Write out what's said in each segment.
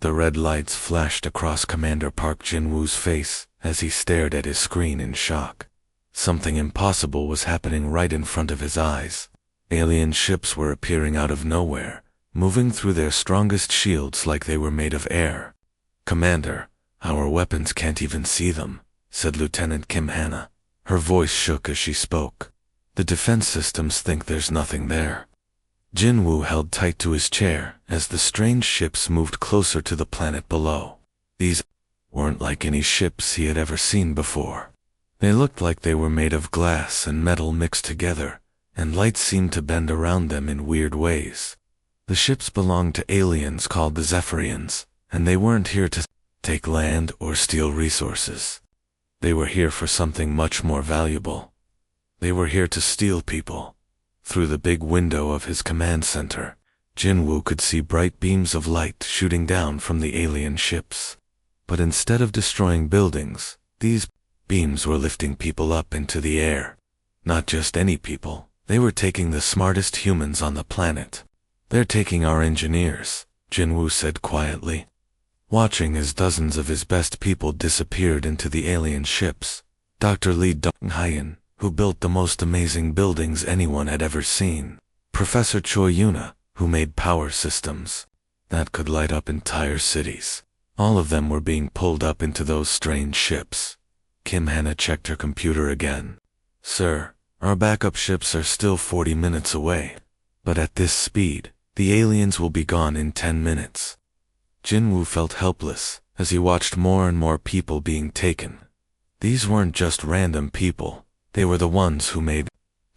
The red lights flashed across Commander Park Jin-woo's face as he stared at his screen in shock. Something impossible was happening right in front of his eyes. Alien ships were appearing out of nowhere, moving through their strongest shields like they were made of air. "Commander, our weapons can't even see them," said Lieutenant Kim Hana. Her voice shook as she spoke. "The defense systems think there's nothing there." Jin-woo held tight to his chair as the strange ships moved closer to the planet below. These weren't like any ships he had ever seen before. They looked like they were made of glass and metal mixed together, and light seemed to bend around them in weird ways. The ships belonged to aliens called the Zephyrians, and they weren't here to take land or steal resources. They were here for something much more valuable. They were here to steal people. Through the big window of his command center, Jin-woo could see bright beams of light shooting down from the alien ships. But instead of destroying buildings, these beams were lifting people up into the air. Not just any people, they were taking the smartest humans on the planet. "They're taking our engineers," Jin-woo said quietly. Watching as dozens of his best people disappeared into the alien ships, Dr. Lee Dong-hyun, who built the most amazing buildings anyone had ever seen, Professor Choi Yuna, who made power systems that could light up entire cities. All of them were being pulled up into those strange ships. Kim Hana checked her computer again. "Sir, our backup ships are still 40 minutes away. But at this speed, the aliens will be gone in 10 minutes. Jin-woo felt helpless as he watched more and more people being taken. These weren't just random people. They were the ones who made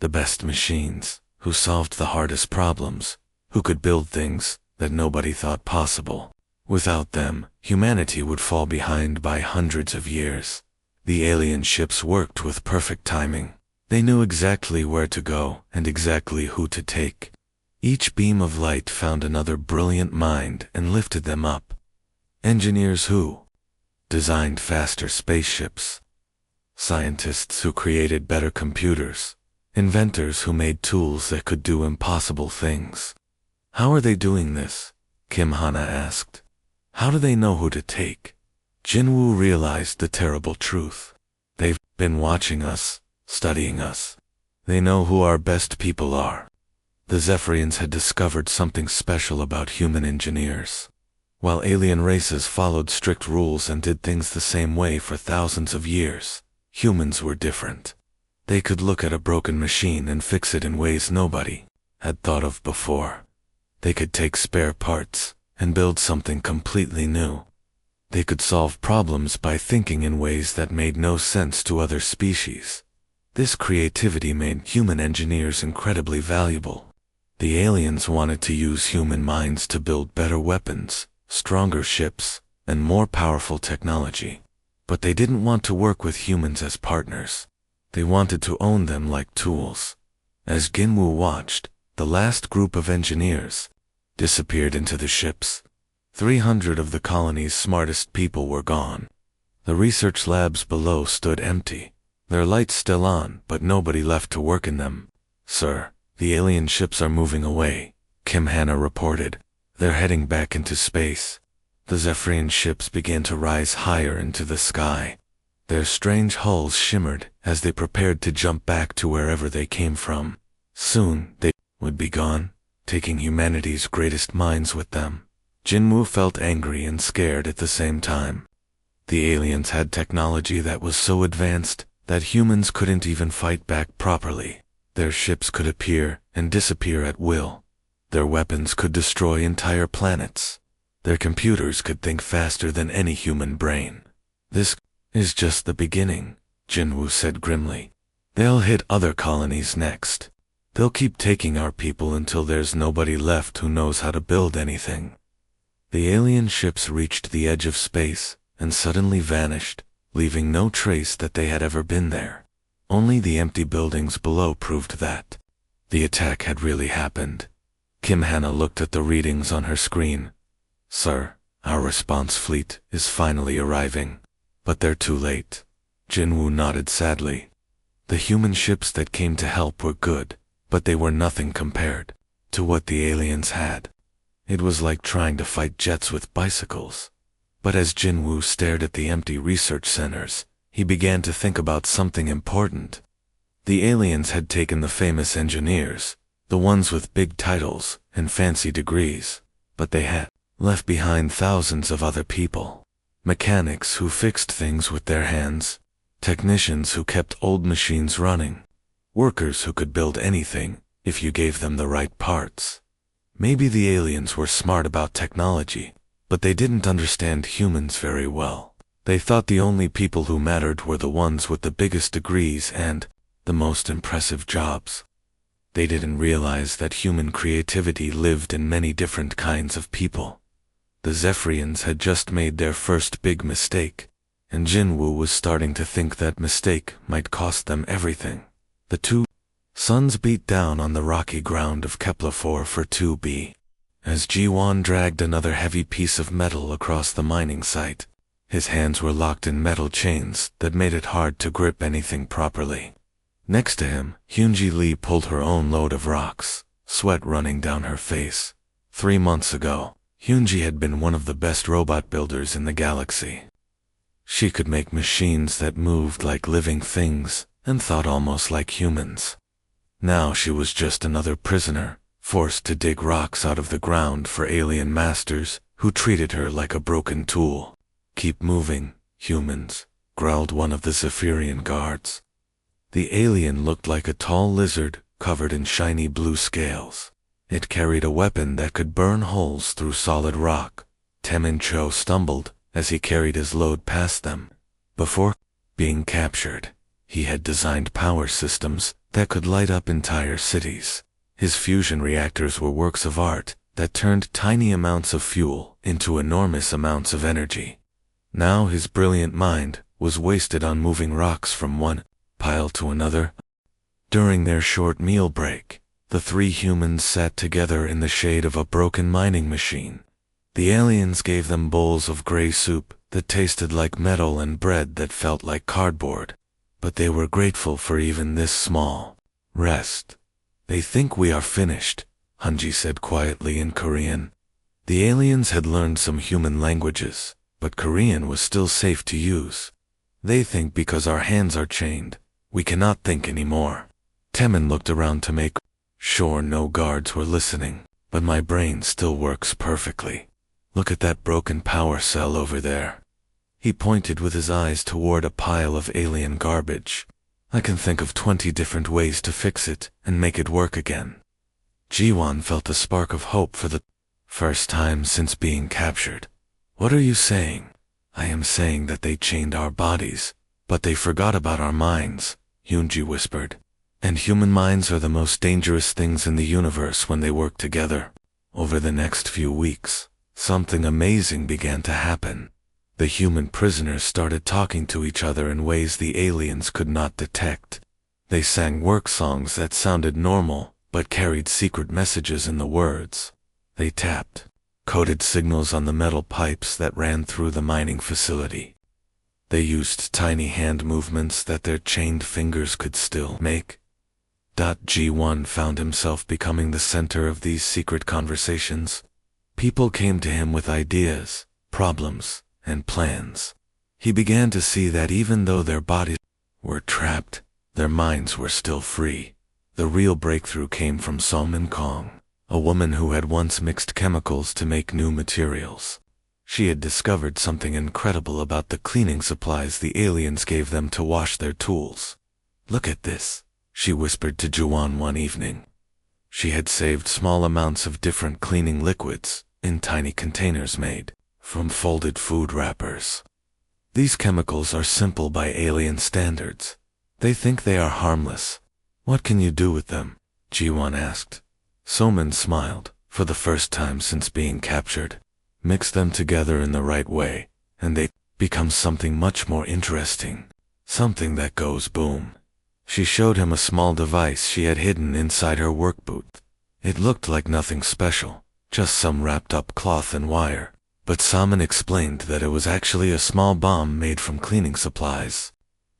the best machines, who solved the hardest problems, who could build things that nobody thought possible. Without them, humanity would fall behind by hundreds of years. The alien ships worked with perfect timing. They knew exactly where to go and exactly who to take. Each beam of light found another brilliant mind and lifted them up. Engineers who designed faster spaceships. Scientists who created better computers. Inventors who made tools that could do impossible things. "How are they doing this?" Kim Hana asked. "How do they know who to take?" Jin-woo realized the terrible truth. They've been watching us, studying us. They know who our best people are. The Zephyrians had discovered something special about human engineers. While alien races followed strict rules and did things the same way for thousands of years, humans were different. They could look at a broken machine and fix it in ways nobody had thought of before. They could take spare parts and build something completely new. They could solve problems by thinking in ways that made no sense to other species. This creativity made human engineers incredibly valuable. The aliens wanted to use human minds to build better weapons, stronger ships, and more powerful technology. But they didn't want to work with humans as partners. They wanted to own them like tools. As Jin-woo watched, the last group of engineers disappeared into the ships. 300 of the colony's smartest people were gone. The research labs below stood empty, their lights still on, but nobody left to work in them. "Sir, the alien ships are moving away," Kim Hana reported. "They're heading back into space." The Zephyrian ships began to rise higher into the sky. Their strange hulls shimmered as they prepared to jump back to wherever they came from. Soon, they would be gone, taking humanity's greatest minds with them. Jin-woo felt angry and scared at the same time. The aliens had technology that was so advanced that humans couldn't even fight back properly. Their ships could appear and disappear at will. Their weapons could destroy entire planets. Their computers could think faster than any human brain. "This is just the beginning," Jin-woo said grimly. "They'll hit other colonies next. They'll keep taking our people until there's nobody left who knows how to build anything." The alien ships reached the edge of space and suddenly vanished, leaving no trace that they had ever been there. Only the empty buildings below proved that the attack had really happened. Kim Hana looked at the readings on her screen. "Sir, our response fleet is finally arriving, but they're too late." Jin-woo nodded sadly. The human ships that came to help were good, but they were nothing compared to what the aliens had. It was like trying to fight jets with bicycles. But as Jinwoo stared at the empty research centers, he began to think about something important. The aliens had taken the famous engineers, the ones with big titles and fancy degrees, but they had left behind thousands of other people. Mechanics who fixed things with their hands, technicians who kept old machines running, workers who could build anything if you gave them the right parts. Maybe the aliens were smart about technology, but they didn't understand humans very well. They thought the only people who mattered were the ones with the biggest degrees and the most impressive jobs. They didn't realize that human creativity lived in many different kinds of people. The Zephyrians had just made their first big mistake, and Jinwoo was starting to think that mistake might cost them everything. The two suns beat down on the rocky ground of Kepler 4 for 2b. As Jiwon dragged another heavy piece of metal across the mining site, his hands were locked in metal chains that made it hard to grip anything properly. Next to him, Hyunji Lee pulled her own load of rocks, sweat running down her face. 3 months ago, Hyunji had been one of the best robot builders in the galaxy. She could make machines that moved like living things and thought almost like humans. Now she was just another prisoner, forced to dig rocks out of the ground for alien masters who treated her like a broken tool. "Keep moving, humans," growled one of the Zephyrian guards. The alien looked like a tall lizard covered in shiny blue scales. It carried a weapon that could burn holes through solid rock. Temin Cho stumbled as he carried his load past them. Before being captured, he had designed power systems that could light up entire cities. His fusion reactors were works of art that turned tiny amounts of fuel into enormous amounts of energy. Now his brilliant mind was wasted on moving rocks from one pile to another. During their short meal break, the three humans sat together in the shade of a broken mining machine. The aliens gave them bowls of gray soup that tasted like metal and bread that felt like cardboard, but they were grateful for even this small rest. "They think we are finished," Hunji said quietly in Korean. The aliens had learned some human languages, but Korean was still safe to use. "They think because our hands are chained, we cannot think anymore." Temin looked around to make sure no guards were listening, "but my brain still works perfectly. Look at that broken power cell over there." He pointed with his eyes toward a pile of alien garbage. "I can think of 20 different ways to fix it and make it work again." Jiwon felt a spark of hope for the first time since being captured. "What are you saying?" "I am saying that they chained our bodies, but they forgot about our minds," Hyunji whispered. "And human minds are the most dangerous things in the universe when they work together." Over the next few weeks, something amazing began to happen. The human prisoners started talking to each other in ways the aliens could not detect. They sang work songs that sounded normal, but carried secret messages in the words. They tapped coded signals on the metal pipes that ran through the mining facility. They used tiny hand movements that their chained fingers could still make. G1 found himself becoming the center of these secret conversations. People came to him with ideas, problems, and plans. He began to see that even though their bodies were trapped, their minds were still free. The real breakthrough came from Somin Kong, a woman who had once mixed chemicals to make new materials. She had discovered something incredible about the cleaning supplies the aliens gave them to wash their tools. "Look at this," she whispered to Juwon one evening. She had saved small amounts of different cleaning liquids in tiny containers made from folded food wrappers. "These chemicals are simple by alien standards. They think they are harmless. What can you do with them?" Jiwon asked. Somin smiled, for the first time since being captured. "Mix them together in the right way, and they become something much more interesting. Something that goes boom." She showed him a small device she had hidden inside her work booth. It looked like nothing special, just some wrapped up cloth and wire, but Somin explained that it was actually a small bomb made from cleaning supplies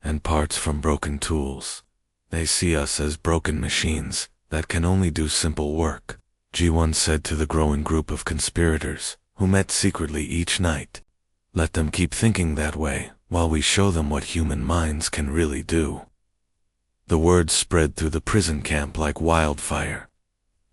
and parts from broken tools. "They see us as broken machines that can only do simple work," G1 said to the growing group of conspirators, who met secretly each night. Let them keep thinking that way, while we show them what human minds can really do. The word spread through the prison camp like wildfire.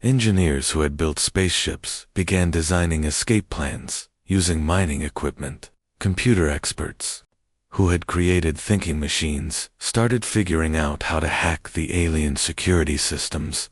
Engineers who had built spaceships began designing escape plans, using mining equipment. Computer experts, who had created thinking machines, started figuring out how to hack the alien security systems.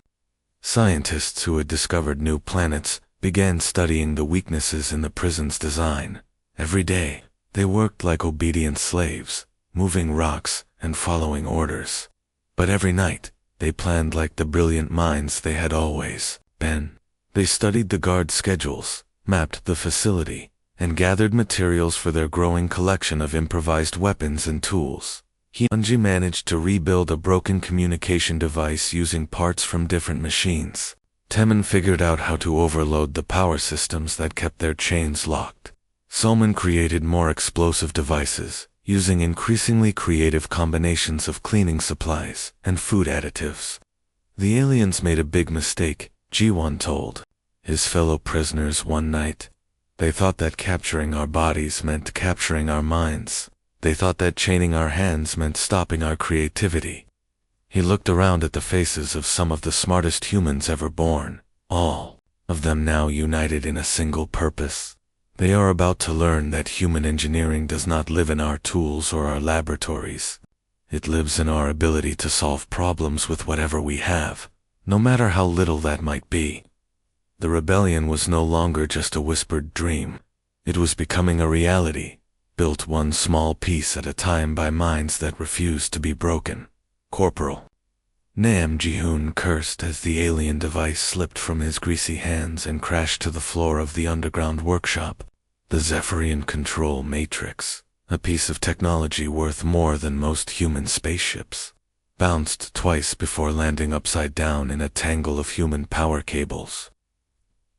Scientists who had discovered new planets began studying the weaknesses in the prison's design. Every day, they worked like obedient slaves, moving rocks and following orders. But every night, they planned like the brilliant minds they had always been. They studied the guard schedules, mapped the facility, and gathered materials for their growing collection of improvised weapons and tools. Hyunji managed to rebuild a broken communication device using parts from different machines. Temin figured out how to overload the power systems that kept their chains locked. Solman created more explosive devices, using increasingly creative combinations of cleaning supplies and food additives. The aliens made a big mistake, Ji-won told his fellow prisoners one night. They thought that capturing our bodies meant capturing our minds. They thought that chaining our hands meant stopping our creativity. He looked around at the faces of some of the smartest humans ever born, all of them now united in a single purpose. They are about to learn that human engineering does not live in our tools or our laboratories. It lives in our ability to solve problems with whatever we have, no matter how little that might be. The rebellion was no longer just a whispered dream. It was becoming a reality, built one small piece at a time by minds that refused to be broken. Corporal Nam Ji-hoon cursed as the alien device slipped from his greasy hands and crashed to the floor of the underground workshop. The Zephyrian Control Matrix, a piece of technology worth more than most human spaceships, bounced twice before landing upside down in a tangle of human power cables.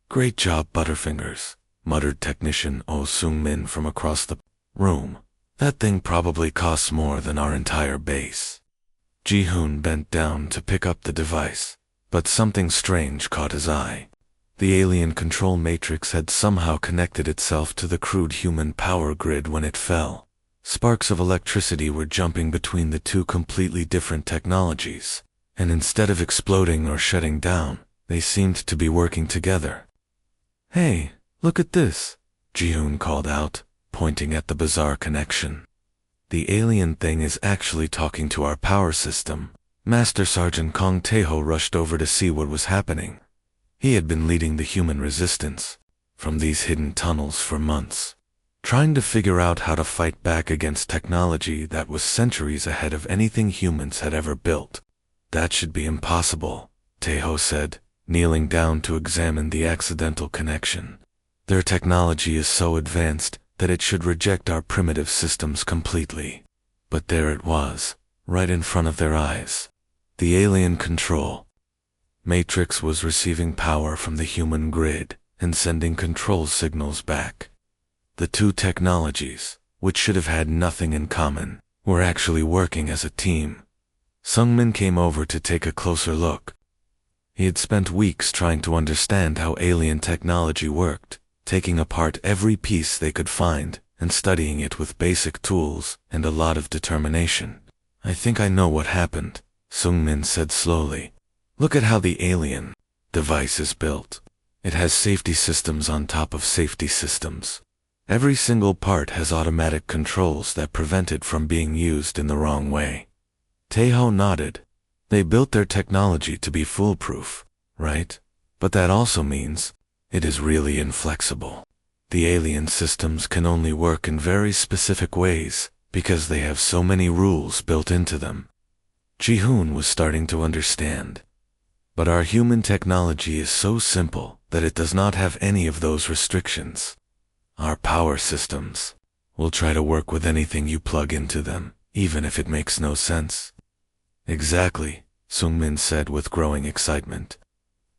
"Great job, Butterfingers," muttered Technician Oh Sung-min from across the room. "That thing probably costs more than our entire base." Ji-hoon bent down to pick up the device, but something strange caught his eye. The alien control matrix had somehow connected itself to the crude human power grid when it fell. Sparks of electricity were jumping between the two completely different technologies, and instead of exploding or shutting down, they seemed to be working together. "Hey, look at this," Ji-hoon called out, pointing at the bizarre connection. "The alien thing is actually talking to our power system." Master Sergeant Kong Tae-ho rushed over to see what was happening. He had been leading the human resistance from these hidden tunnels for months, trying to figure out how to fight back against technology that was centuries ahead of anything humans had ever built. "That should be impossible," Tae-ho said, kneeling down to examine the accidental connection. "Their technology is so advanced that it should reject our primitive systems completely." But there it was, right in front of their eyes. The alien control matrix was receiving power from the human grid and sending control signals back. The two technologies, which should have had nothing in common, were actually working as a team. Sung-min came over to take a closer look. He had spent weeks trying to understand how alien technology worked, taking apart every piece they could find and studying it with basic tools and a lot of determination. "I think I know what happened," Sung-min said slowly. "Look at how the alien device is built. It has safety systems on top of safety systems. Every single part has automatic controls that prevent it from being used in the wrong way." Tae-ho nodded. "They built their technology to be foolproof, right? But that also means it is really inflexible. The alien systems can only work in very specific ways because they have so many rules built into them." Ji-hoon was starting to understand. But our human technology is so simple that it does not have any of those restrictions. Our power systems will try to work with anything you plug into them, even if it makes no sense. "Exactly," Sung-min said with growing excitement.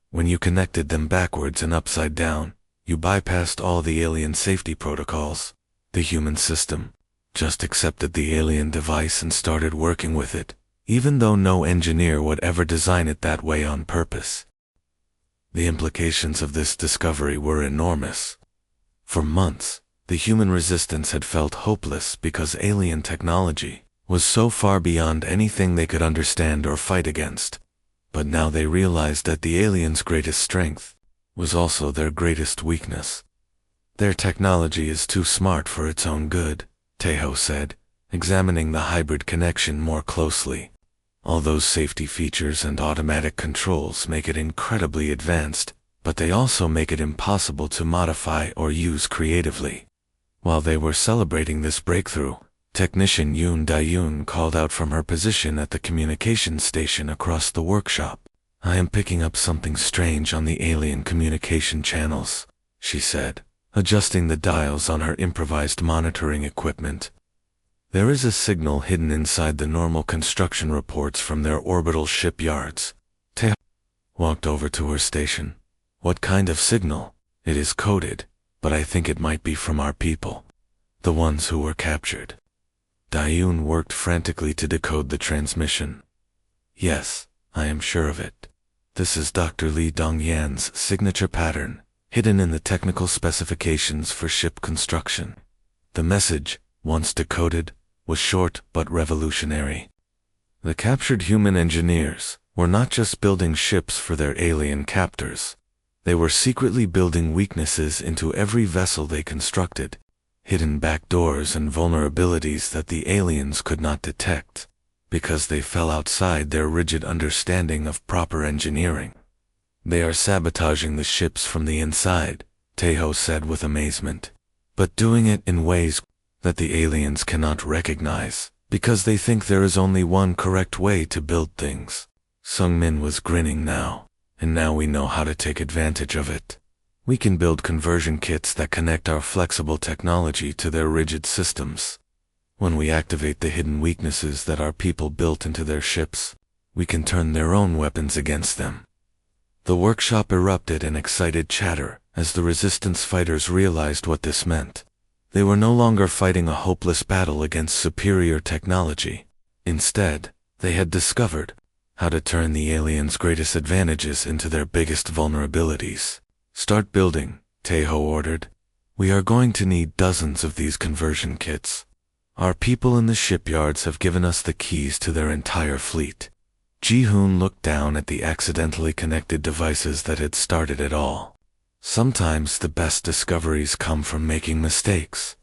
"When you connected them backwards and upside down, you bypassed all the alien safety protocols. The human system just accepted the alien device and started working with it, even though no engineer would ever design it that way on purpose." The implications of this discovery were enormous. For months, the human resistance had felt hopeless because alien technology was so far beyond anything they could understand or fight against. But now they realized that the aliens' greatest strength was also their greatest weakness. Their technology is too smart for its own good, Tejo said, examining the hybrid connection more closely. All those safety features and automatic controls make it incredibly advanced, but they also make it impossible to modify or use creatively. While they were celebrating this breakthrough, Technician Yoon Dae-yoon called out from her position at the communications station across the workshop. "I am picking up something strange on the alien communication channels," she said, adjusting the dials on her improvised monitoring equipment. "There is a signal hidden inside the normal construction reports from their orbital shipyards." Tae walked over to her station. "What kind of signal?" "It is coded, but I think it might be from our people, the ones who were captured." Dae-yoon worked frantically to decode the transmission. "Yes, I am sure of it. This is Dr. Lee Dong-yan's signature pattern, hidden in the technical specifications for ship construction." The message, once decoded, was short but revolutionary. The captured human engineers were not just building ships for their alien captors. They were secretly building weaknesses into every vessel they constructed, hidden backdoors and vulnerabilities that the aliens could not detect, because they fell outside their rigid understanding of proper engineering. "They are sabotaging the ships from the inside," Tejo said with amazement, "but doing it in ways that the aliens cannot recognize, because they think there is only one correct way to build things." Sung-min was grinning now, "And now we know how to take advantage of it. We can build conversion kits that connect our flexible technology to their rigid systems. When we activate the hidden weaknesses that our people built into their ships, we can turn their own weapons against them." The workshop erupted in excited chatter as the resistance fighters realized what this meant. They were no longer fighting a hopeless battle against superior technology. Instead, they had discovered how to turn the aliens' greatest advantages into their biggest vulnerabilities. "Start building," Tejo ordered. "We are going to need dozens of these conversion kits. Our people in the shipyards have given us the keys to their entire fleet." Ji-hoon looked down at the accidentally connected devices that had started it all. "Sometimes the best discoveries come from making mistakes."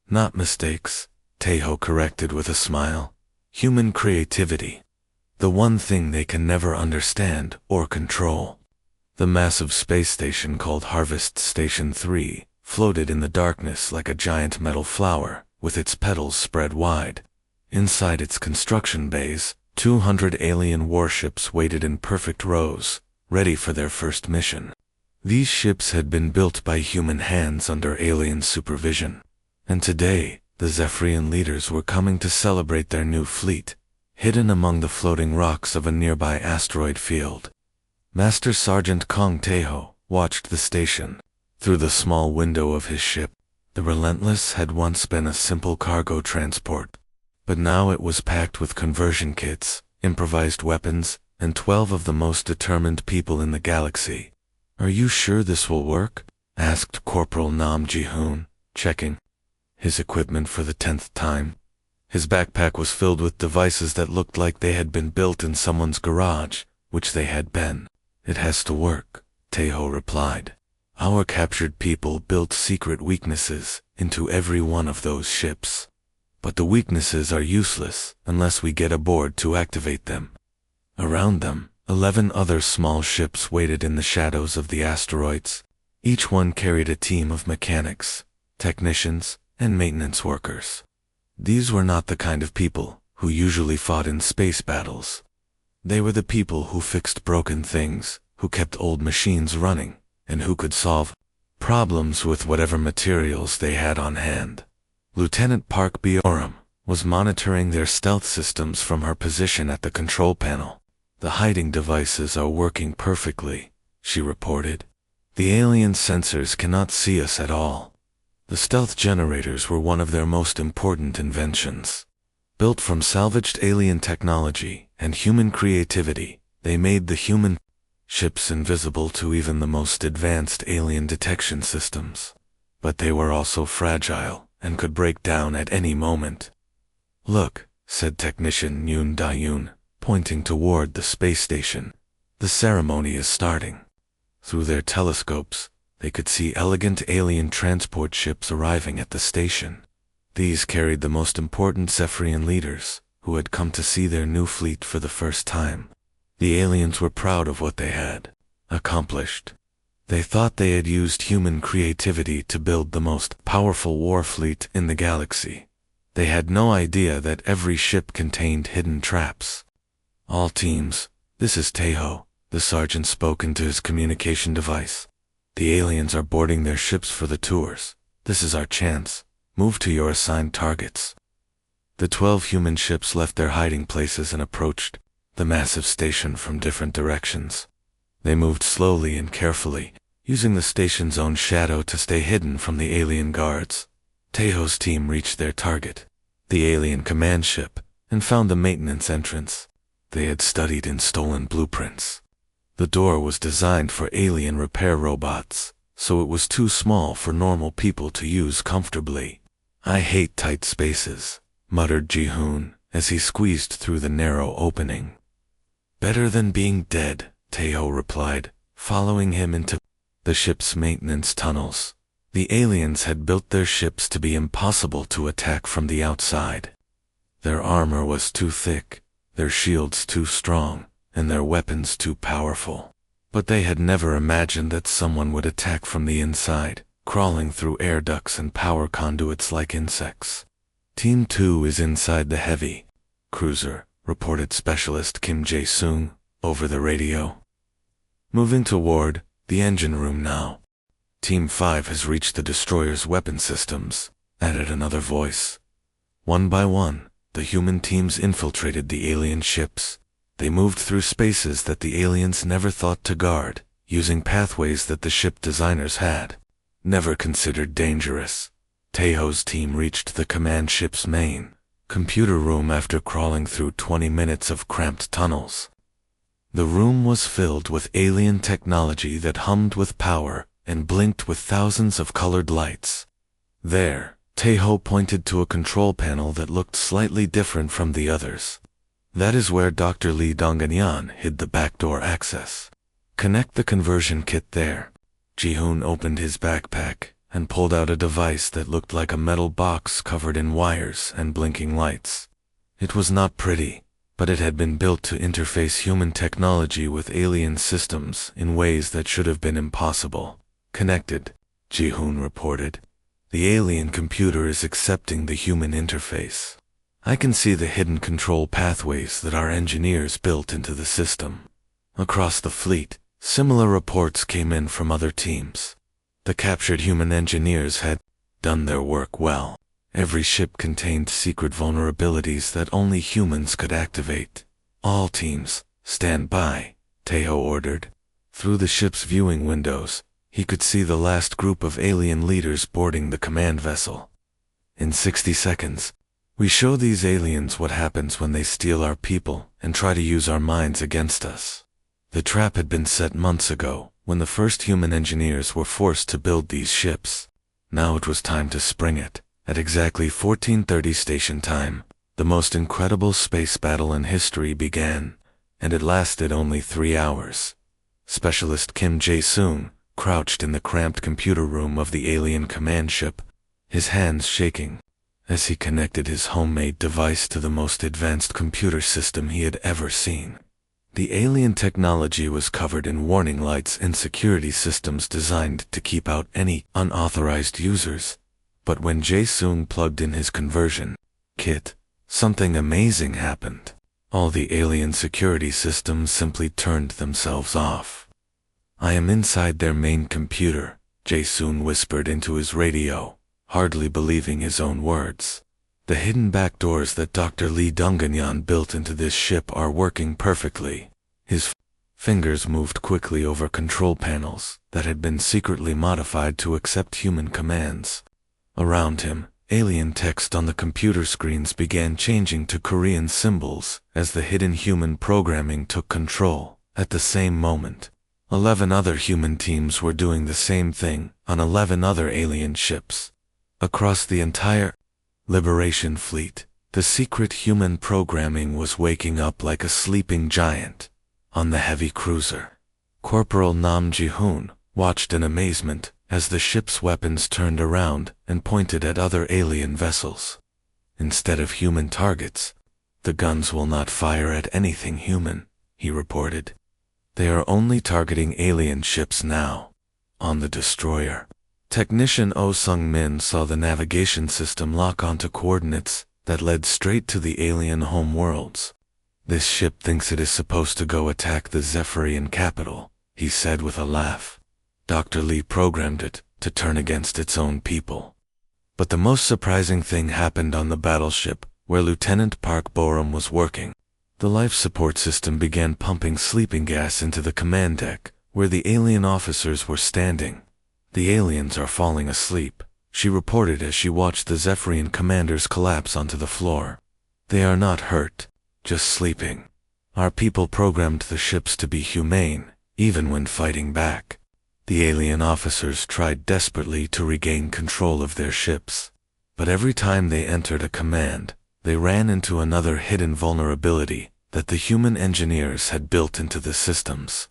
"Not mistakes," Tejo corrected with a smile. "Human creativity. The one thing they can never understand or control." The massive space station called Harvest Station 3 floated in the darkness like a giant metal flower, with its petals spread wide. Inside its construction bays, 200 alien warships waited in perfect rows, ready for their first mission. These ships had been built by human hands under alien supervision, and today, the Zephyrian leaders were coming to celebrate their new fleet, hidden among the floating rocks of a nearby asteroid field. Master Sergeant Kong Tejo watched the station through the small window of his ship. The Relentless had once been a simple cargo transport, but now it was packed with conversion kits, improvised weapons, and 12 of the most determined people in the galaxy. "Are you sure this will work?" asked Corporal Nam Ji-hoon, checking his equipment for the 10th time. His backpack was filled with devices that looked like they had been built in someone's garage, which they had been. "It has to work," Tejo replied. "Our captured people built secret weaknesses into every one of those ships. But the weaknesses are useless unless we get aboard to activate them." Around them, 11 other small ships waited in the shadows of the asteroids. Each one carried a team of mechanics, technicians, and maintenance workers. These were not the kind of people who usually fought in space battles. They were the people who fixed broken things, who kept old machines running, and who could solve problems with whatever materials they had on hand. Lieutenant Park Bioram was monitoring their stealth systems from her position at the control panel. "The hiding devices are working perfectly," she reported. "The alien sensors cannot see us at all." The stealth generators were one of their most important inventions. Built from salvaged alien technology and human creativity, they made the human ships invisible to even the most advanced alien detection systems. But they were also fragile and could break down at any moment. "Look," said technician Yoon Da-yoon, pointing toward the space station. "The ceremony is starting." Through their telescopes, they could see elegant alien transport ships arriving at the station. These carried the most important Zephyrian leaders, who had come to see their new fleet for the first time. The aliens were proud of what they had accomplished. They thought they had used human creativity to build the most powerful war fleet in the galaxy. They had no idea that every ship contained hidden traps. "All teams, this is Taeho," the sergeant spoke into his communication device. "The aliens are boarding their ships for the tours. This is our chance. Move to your assigned targets." The 12 human ships left their hiding places and approached the massive station from different directions. They moved slowly and carefully, using the station's own shadow to stay hidden from the alien guards. Taeho's team reached their target, the alien command ship, and found the maintenance entrance. They had studied in stolen blueprints. The door was designed for alien repair robots, so it was too small for normal people to use comfortably. "I hate tight spaces," muttered Ji-hoon as he squeezed through the narrow opening. "Better than being dead," Taeho replied, following him into the ship's maintenance tunnels. The aliens had built their ships to be impossible to attack from the outside. Their armor was too thick, their shields too strong, and their weapons too powerful. But they had never imagined that someone would attack from the inside, crawling through air ducts and power conduits like insects. "Team 2 is inside the heavy cruiser," reported Specialist Kim Jae-sung over the radio. "Moving toward the engine room now." "Team 5 has reached the destroyer's weapon systems," added another voice. One by one, the human teams infiltrated the alien ships. They moved through spaces that the aliens never thought to guard, using pathways that the ship designers had never considered dangerous. Taeho's team reached the command ship's main computer room after crawling through 20 minutes of cramped tunnels. The room was filled with alien technology that hummed with power and blinked with thousands of colored lights. There, Taeho pointed to a control panel that looked slightly different from the others. "That is where Dr. Lee Dongganyan hid the backdoor access. Connect the conversion kit there." Ji-hoon opened his backpack and pulled out a device that looked like a metal box covered in wires and blinking lights. It was not pretty, but it had been built to interface human technology with alien systems in ways that should have been impossible. "Connected," Ji-hoon reported. "The alien computer is accepting the human interface. I can see the hidden control pathways that our engineers built into the system." Across the fleet, similar reports came in from other teams. The captured human engineers had done their work well. Every ship contained secret vulnerabilities that only humans could activate. "All teams, stand by," Taeho ordered. Through the ship's viewing windows, he could see the last group of alien leaders boarding the command vessel. "In 60 seconds, we show these aliens what happens when they steal our people and try to use our minds against us." The trap had been set months ago, when the first human engineers were forced to build these ships. Now it was time to spring it. At exactly 14:30 station time, the most incredible space battle in history began, and it lasted only 3 hours. Specialist Kim Jae-sung crouched in the cramped computer room of the alien command ship, his hands shaking, as he connected his homemade device to the most advanced computer system he had ever seen. The alien technology was covered in warning lights and security systems designed to keep out any unauthorized users. But when Jae-sung plugged in his conversion kit, something amazing happened. All the alien security systems simply turned themselves off. "I am inside their main computer," Jae-sung whispered into his radio, hardly believing his own words. "The hidden back doors that Dr. Lee Dongganyan built into this ship are working perfectly." His fingers moved quickly over control panels that had been secretly modified to accept human commands. Around him, alien text on the computer screens began changing to Korean symbols as the hidden human programming took control. At the same moment, 11 other human teams were doing the same thing on 11 other alien ships. Across the entire Liberation fleet, the secret human programming was waking up like a sleeping giant. On the heavy cruiser, Corporal Nam Ji-hoon watched in amazement as the ship's weapons turned around and pointed at other alien vessels. Instead of human targets, the guns will not fire at anything human, he reported. They are only targeting alien ships now. On the destroyer, Technician Oh Sung-min saw the navigation system lock onto coordinates that led straight to the alien home worlds. This ship thinks it is supposed to go attack the Zephyrian capital, he said with a laugh. Dr. Lee programmed it to turn against its own people. But the most surprising thing happened on the battleship where Lieutenant Park Borum was working. The life support system began pumping sleeping gas into the command deck where the alien officers were standing. The aliens are falling asleep, she reported as she watched the Zephyrian commanders collapse onto the floor. They are not hurt, just sleeping. Our people programmed the ships to be humane, even when fighting back. The alien officers tried desperately to regain control of their ships. But every time they entered a command, they ran into another hidden vulnerability that the human engineers had built into the systems.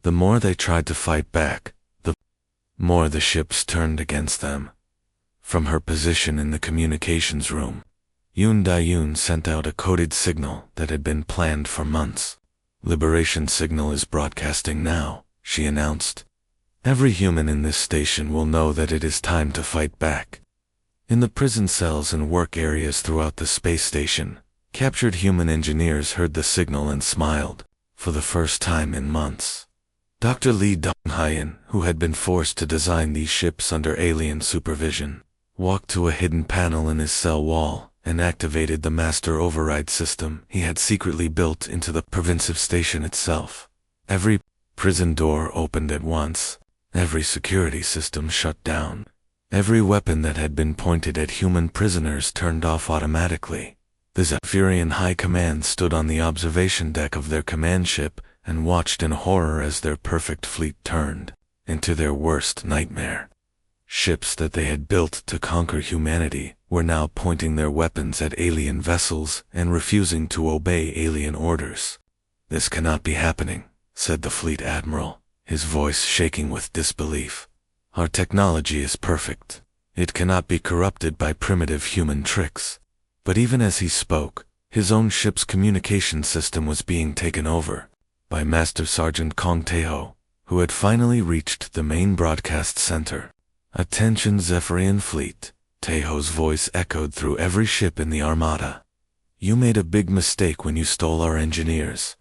The more they tried to fight back, the more the ships turned against them. From her position in the communications room, Yoon Da-yoon sent out a coded signal that had been planned for months. Liberation signal is broadcasting now, she announced. Every human in this station will know that it is time to fight back. In the prison cells and work areas throughout the space station, captured human engineers heard the signal and smiled, for the first time in months. Dr. Lee Dong-hyun, who had been forced to design these ships under alien supervision, walked to a hidden panel in his cell wall and activated the master override system he had secretly built into the preventive station itself. Every prison door opened at once, every security system shut down, every weapon that had been pointed at human prisoners turned off automatically. The Zephyrian High Command stood on the observation deck of their command ship and watched in horror as their perfect fleet turned into their worst nightmare. Ships that they had built to conquer humanity were now pointing their weapons at alien vessels and refusing to obey alien orders. "This cannot be happening," said the fleet admiral, his voice shaking with disbelief. "Our technology is perfect. It cannot be corrupted by primitive human tricks." But even as he spoke, his own ship's communication system was being taken over by Master Sergeant Kong Tae-ho, who had finally reached the main broadcast center. "Attention Zephyrian fleet," Tae-ho's voice echoed through every ship in the armada. "You made a big mistake when you stole our engineers.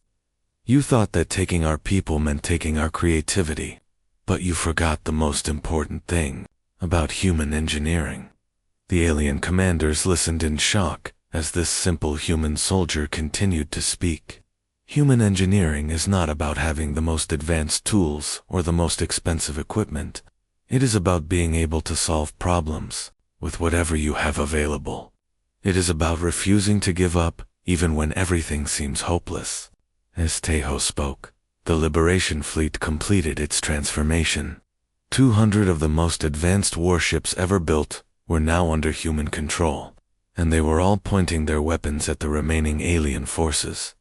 You thought that taking our people meant taking our creativity, but you forgot the most important thing about human engineering." The alien commanders listened in shock as this simple human soldier continued to speak. Human engineering is not about having the most advanced tools or the most expensive equipment. It is about being able to solve problems with whatever you have available. It is about refusing to give up even when everything seems hopeless. As Tae-ho spoke, the Liberation Fleet completed its transformation. 200 of the most advanced warships ever built were now under human control, and they were all pointing their weapons at the remaining alien forces.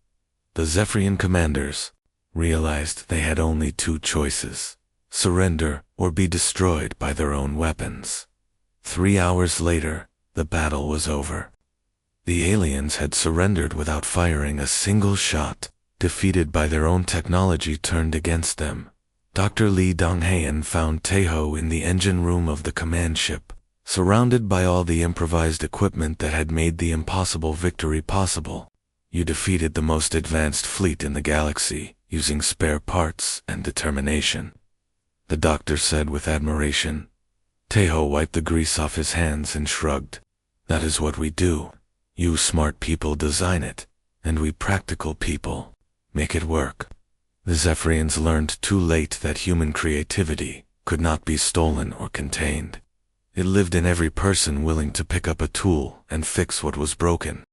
The Zephyrian commanders realized they had only two choices: surrender or be destroyed by their own weapons. 3 hours later, the battle was over. The aliens had surrendered without firing a single shot, defeated by their own technology turned against them. Dr. Lee Dong-hyun found Tae-ho in the engine room of the command ship, surrounded by all the improvised equipment that had made the impossible victory possible. "You defeated the most advanced fleet in the galaxy, using spare parts and determination," the doctor said with admiration. Tae-ho wiped the grease off his hands and shrugged. "That is what we do. You smart people design it, and we practical people make it work." The Zephyrians learned too late that human creativity could not be stolen or contained. It lived in every person willing to pick up a tool and fix what was broken.